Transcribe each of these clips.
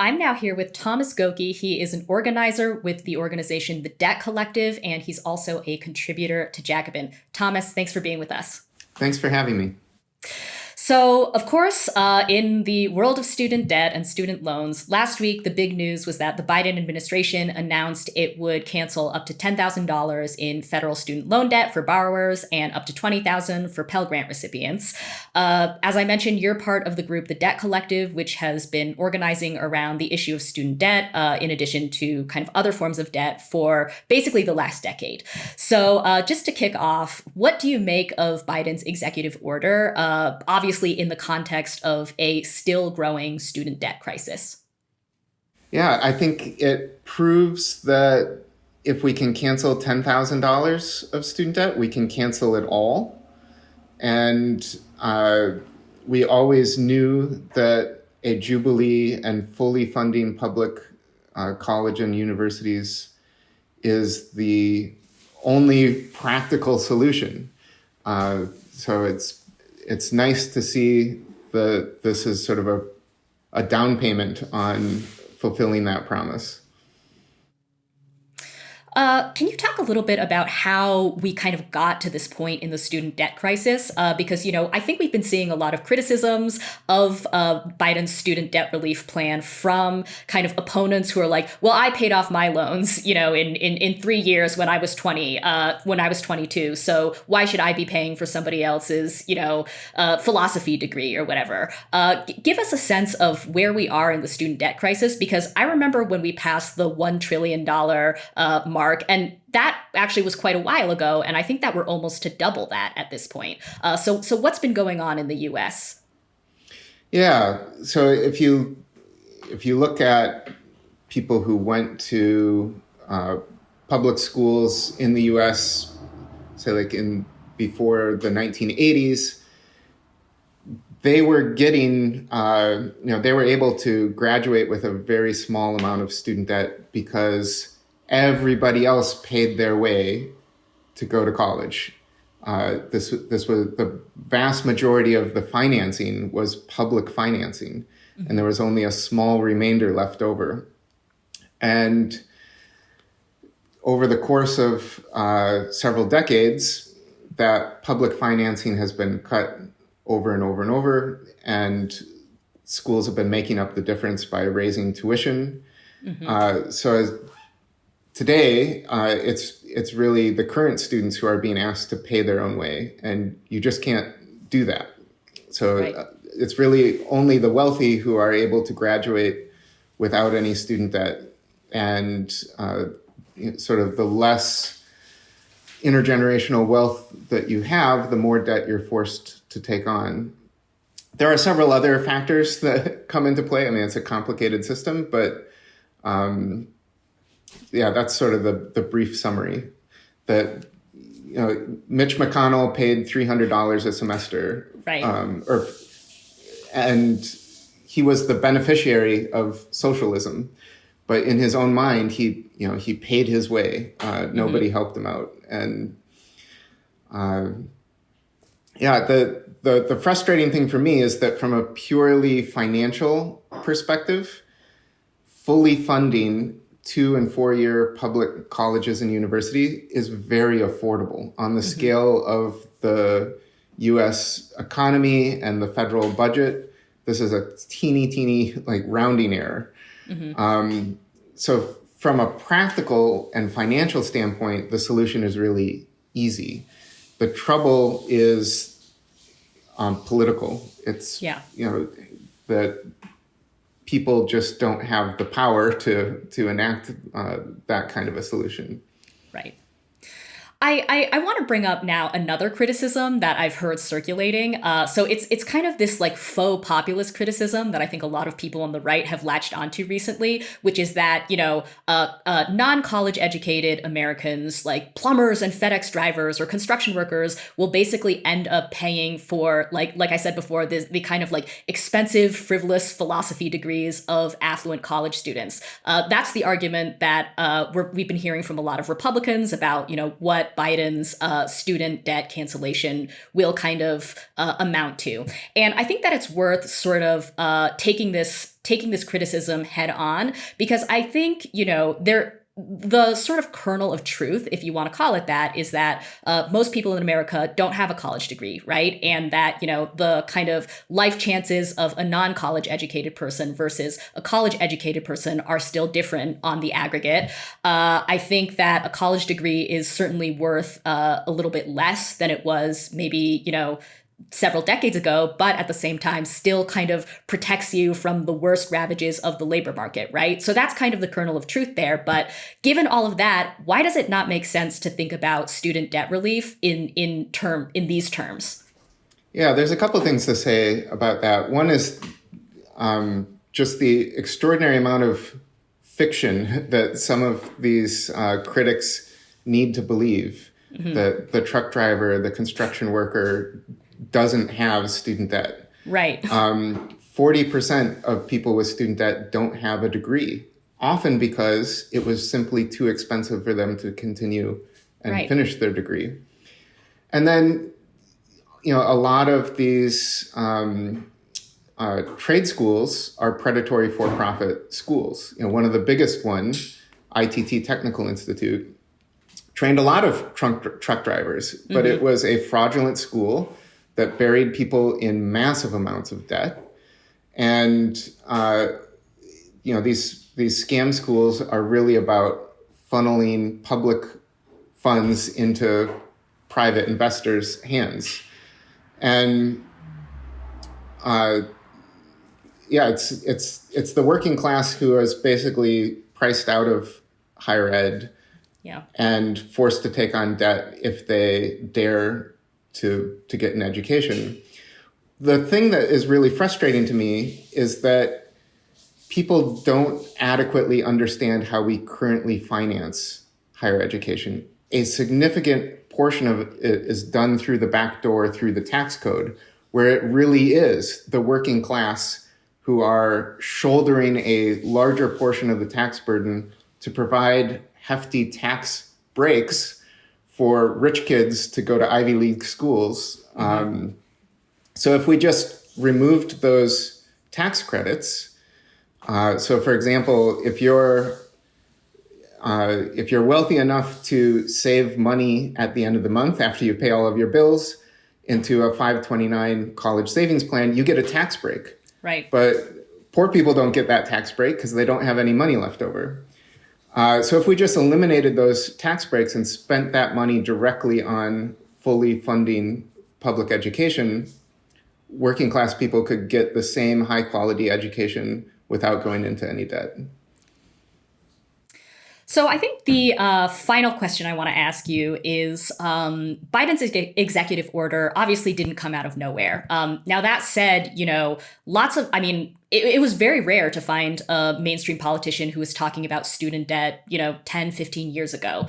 I'm now here with Thomas Gokey. He is an organizer with the organization The Debt Collective, and he's also a contributor to Jacobin. Thomas, thanks for being with us. Thanks for having me. So, of course, in the world of student debt and student loans, last week the big news was that the Biden administration announced it would cancel up to $10,000 in federal student loan debt for borrowers and up to $20,000 for Pell Grant recipients. As I mentioned, you're part of the group The Debt Collective, which has been organizing around the issue of student debt, in addition to kind of other forms of debt for basically the last decade. So, just to kick off, what do you make of Biden's executive order? Obviously, in the context of a still growing student debt crisis. Yeah, I think it proves that if we can cancel $10,000 of student debt, we can cancel it all. And we always knew that a jubilee and fully funding public college and universities is the only practical solution. So it's nice to see that this is sort of a down payment on fulfilling that promise. Can you talk a little bit about how we kind of got to this point in the student debt crisis? Because, I think we've been seeing a lot of criticisms of Biden's student debt relief plan from kind of opponents who are like, well, I paid off my loans, in 3 years when I was 20, when I was 22. So why should I be paying for somebody else's, philosophy degree or whatever? Give us a sense of where we are in the student debt crisis, because I remember when we passed the $1 trillion mark, and that actually was quite a while ago. And I think that we're almost to double that at this point. So what's been going on in the US? Yeah. So if you look at people who went to public schools in the US, say like before the 1980s, they were getting, they were able to graduate with a very small amount of student debt because everybody else paid their way to go to college. This was the vast majority of the financing was public financing, and there was only a small remainder left over. And over the course of several decades, that public financing has been cut over and over and over, and schools have been making up the difference by raising tuition. Today, it's really the current students who are being asked to pay their own way, and you just can't do that. So right. It's really only the wealthy who are able to graduate without any student debt, and sort of the less intergenerational wealth that you have, the more debt you're forced to take on. There are several other factors that come into play. I mean, it's a complicated system, but yeah, that's sort of the brief summary. That Mitch McConnell paid $300 a semester, right? And he was the beneficiary of socialism, but in his own mind, he paid his way. Nobody helped him out, and the frustrating thing for me is that from a purely financial perspective, fully funding 2- and 4-year public colleges and university is very affordable on the scale of the U.S. economy and the federal budget. This is a teeny like rounding error. So from a practical and financial standpoint, the solution is really easy. The trouble is political. It's that people just don't have the power to enact that kind of a solution. Right. I want to bring up now another criticism that I've heard circulating. So it's kind of this like faux populist criticism that I think a lot of people on the right have latched onto recently, which is that, non-college educated Americans like plumbers and FedEx drivers or construction workers will basically end up paying for, like I said before, the kind of like expensive, frivolous philosophy degrees of affluent college students. That's the argument that we've been hearing from a lot of Republicans about, what Biden's student debt cancellation will kind of amount to. And I think that it's worth sort of taking this taking this criticism head on, because I think, the sort of kernel of truth, if you want to call it that, is that most people in America don't have a college degree, right? And that, the kind of life chances of a non-college educated person versus a college educated person are still different on the aggregate. I think that a college degree is certainly worth a little bit less than it was maybe, several decades ago, but at the same time still kind of protects you from the worst ravages of the labor market, right? So that's kind of the kernel of truth there. But given all of that, why does it not make sense to think about student debt relief in these terms? Yeah, there's a couple of things to say about that. One is just the extraordinary amount of fiction that some of these critics need to believe that the truck driver, the construction worker doesn't have student debt. Right. 40% of people with student debt don't have a degree, often because it was simply too expensive for them to continue and finish their degree. And then, a lot of these trade schools are predatory for-profit schools. One of the biggest ones, ITT Technical Institute, trained a lot of truck drivers, but it was a fraudulent school that buried people in massive amounts of debt. And, these scam schools are really about funneling public funds into private investors' hands. And, it's the working class who is basically priced out of higher ed and forced to take on debt if they dare to get an education. The thing that is really frustrating to me is that people don't adequately understand how we currently finance higher education. A significant portion of it is done through the back door, through the tax code, where it really is the working class who are shouldering a larger portion of the tax burden to provide hefty tax breaks for rich kids to go to Ivy League schools. So if we just removed those tax credits, so for example, if you're wealthy enough to save money at the end of the month after you pay all of your bills into a 529 college savings plan, you get a tax break. Right. But poor people don't get that tax break because they don't have any money left over. So if we just eliminated those tax breaks and spent that money directly on fully funding public education, working class people could get the same high quality education without going into any debt. So I think the final question I want to ask you is Biden's executive order obviously didn't come out of nowhere. Now, that said, it was very rare to find a mainstream politician who was talking about student debt, 10, 15 years ago.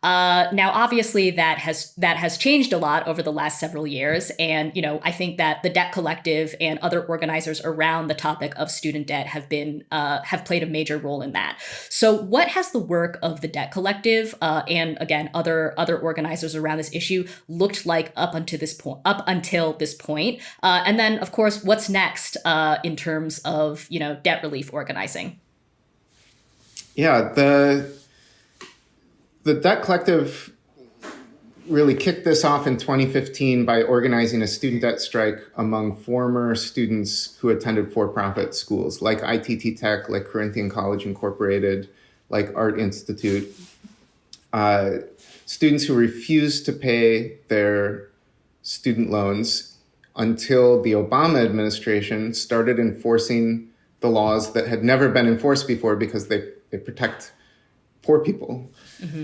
Now, obviously, that has changed a lot over the last several years. And, I think that the Debt Collective and other organizers around the topic of student debt have played a major role in that. So what has the work of the Debt Collective and, again, other organizers around this issue looked like up until this point? And then, of course, what's next in terms of, debt relief organizing? Yeah, the Debt Collective really kicked this off in 2015 by organizing a student debt strike among former students who attended for-profit schools like ITT Tech, like Corinthian College Incorporated, like Art Institute. Students who refused to pay their student loans until the Obama administration started enforcing the laws that had never been enforced before because they protect poor people.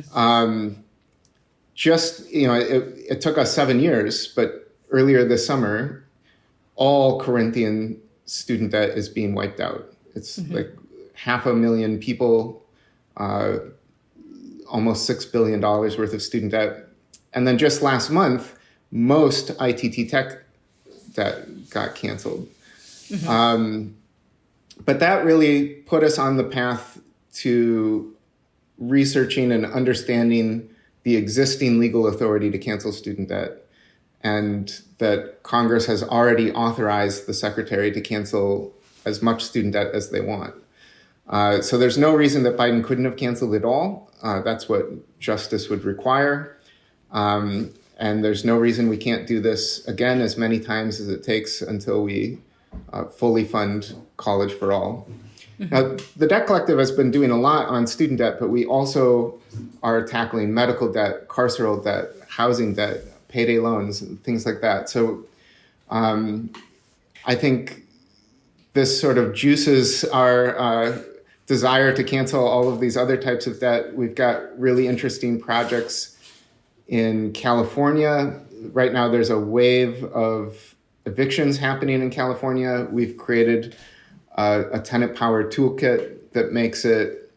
It took us 7 years, but earlier this summer, all Corinthian student debt is being wiped out. It's like 500,000 people, almost $6 billion worth of student debt. And then just last month, most ITT Tech debt got canceled. But that really put us on the path to researching and understanding the existing legal authority to cancel student debt, and that Congress has already authorized the secretary to cancel as much student debt as they want. So there's no reason that Biden couldn't have canceled it all. That's what justice would require. And there's no reason we can't do this again as many times as it takes until we fully fund college for all. Now, the Debt Collective has been doing a lot on student debt, but we also are tackling medical debt, carceral debt, housing debt, payday loans, and things like that. So I think this sort of juices our desire to cancel all of these other types of debt. We've got really interesting projects in California. Right now, there's a wave of evictions happening in California. We've created a tenant power toolkit that makes it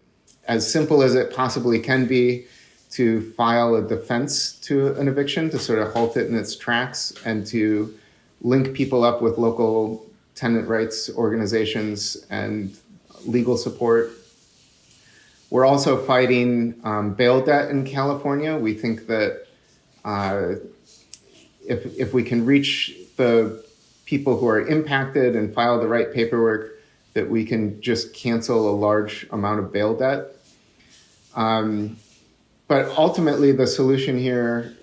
as simple as it possibly can be to file a defense to an eviction, to sort of halt it in its tracks, and to link people up with local tenant rights organizations and legal support. We're also fighting bail debt in California. We think that if we can reach the people who are impacted and file the right paperwork, that we can just cancel a large amount of bail debt. But ultimately, the solution here,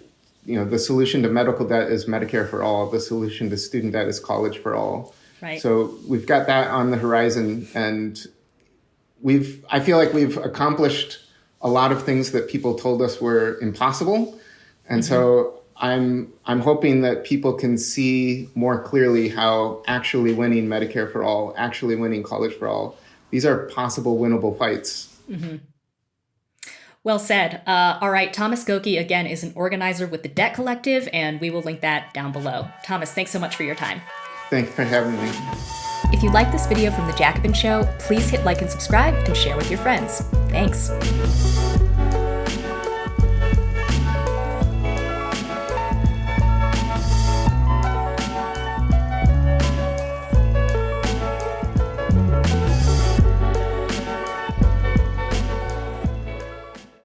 the solution to medical debt is Medicare for all. The solution to student debt is college for all. Right. So we've got that on the horizon, and I feel like we've accomplished a lot of things that people told us were impossible. And so I'm hoping that people can see more clearly how actually winning Medicare for all, actually winning college for all, these are possible winnable fights. Mm-hmm. Well said. All right, Thomas Gokey, again, is an organizer with the Debt Collective, and we will link that down below. Thomas, thanks so much for your time. Thanks for having me. If you like this video from The Jacobin Show, please hit like and subscribe and share with your friends. Thanks.